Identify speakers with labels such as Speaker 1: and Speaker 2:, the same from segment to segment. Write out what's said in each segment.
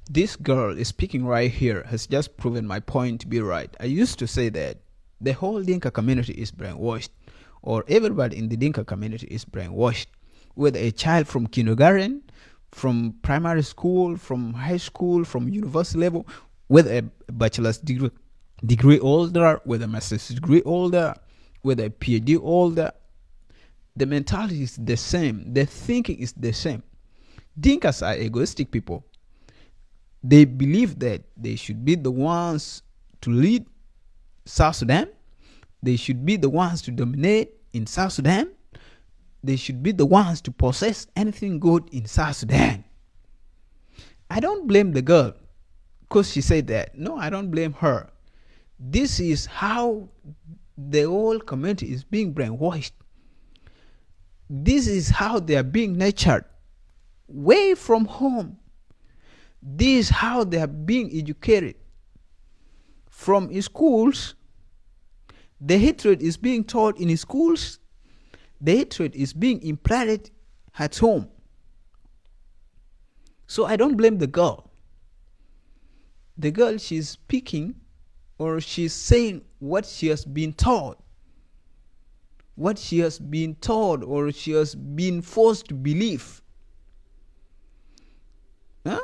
Speaker 1: This girl is speaking right here has just proven my point to be right. I used to say that the whole Dinka community is brainwashed, or everybody in the Dinka community is brainwashed. Whether a child from kindergarten, from primary school, from high school, from university level, whether a bachelor's degree holder, whether a master's degree holder, whether a PhD holder, the mentality is the same. The thinking is the same. Dinkas are egoistic people. They believe that they should be the ones to lead South Sudan. They should be the ones to dominate in South Sudan. They should be the ones to possess anything good in South Sudan. I don't blame the girl because she said that. No, I don't blame her. This is how the whole community is being brainwashed. This is how they are being nurtured way from home. This is how they are being educated. From schools, the hatred is being taught in schools. The hatred is being implanted at home. So I don't blame the girl. The girl, she's speaking or she's saying what she has been taught. What she has been taught or she has been forced to believe. Huh?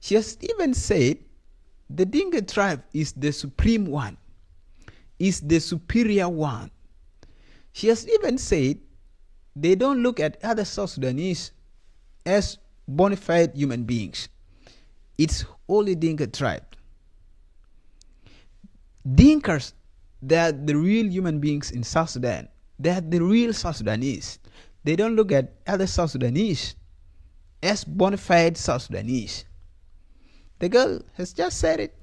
Speaker 1: She has even said the Dinka tribe is the supreme one, is the superior one. She has even said they don't look at other South Sudanese as bona fide human beings. It's only Dinka tribe. Dinkas, they are the real human beings in South Sudan. They are the real South Sudanese. They don't look at other South Sudanese as bona fide South Sudanese. The girl has just said it.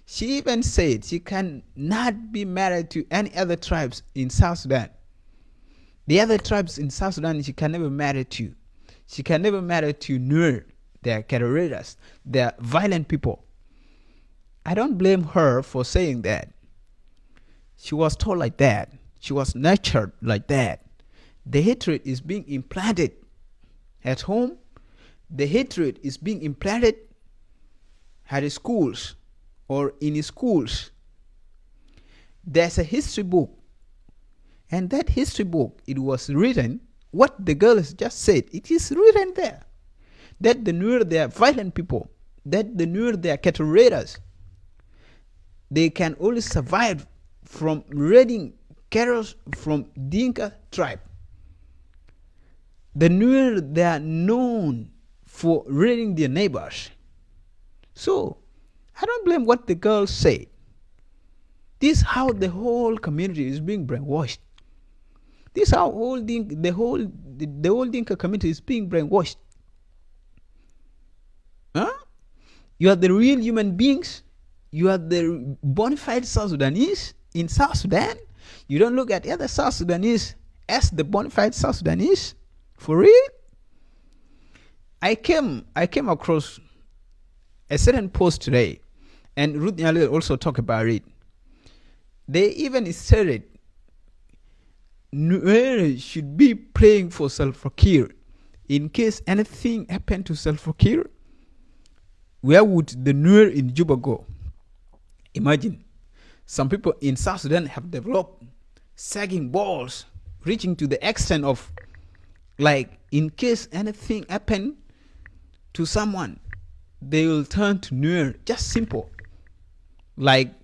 Speaker 1: She even said she cannot be married to any other tribes in South Sudan. The other tribes in South Sudan she can never marry to. She can never marry to Nuer. They are terrorists. They are violent people. I don't blame her for saying that. She was told like that. She was nurtured like that. The hatred is being implanted at home. The hatred is being implanted at schools or in schools. There's a history book. And that history book, it was written, what the girl has just said, it is written there. That the Nuer, they are violent people. That the Nuer, they are cattle raiders. They can only survive from raiding cattle from Dinka tribe. The Nuer, they are known for raiding their neighbors. So, I don't blame what the girl said. This is how the whole community is being brainwashed. This is how the whole Dinka community is being brainwashed. Huh? You are the real human beings. You are the bona fide South Sudanese in South Sudan. You don't look at other South Sudanese as the bona fide South Sudanese. For real? I came across a certain post today, and Ruth Nyali also talked about it. They even stated Nuer should be praying for Salva Kiir. In case anything happened to Salva Kiir, where would the Nuer in Juba go? Imagine, some people in South Sudan have developed sagging balls, reaching to the extent of, like, in case anything happened to someone, they will turn to Nuer. Just simple. Like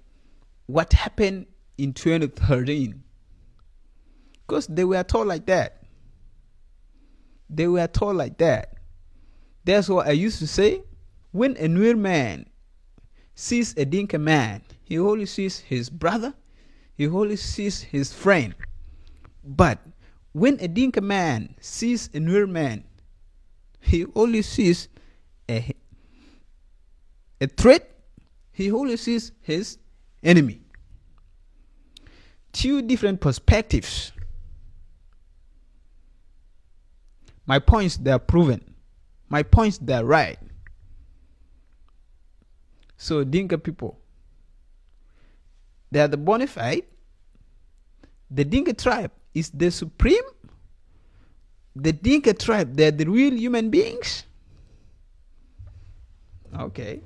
Speaker 1: what happened in 2013. Because they were told like that. They were told like that. That's what I used to say. When a Nuer man sees a Dinka man, he only sees his brother, he only sees his friend. But when a Dinka man sees a Nuer man, he only sees a threat, he only sees his enemy. Two different perspectives. My points, they are proven. My points, they are right. So Dinka people, they are the bona fide. The Dinka tribe is the supreme. The Dinka tribe, they are the real human beings. Okay.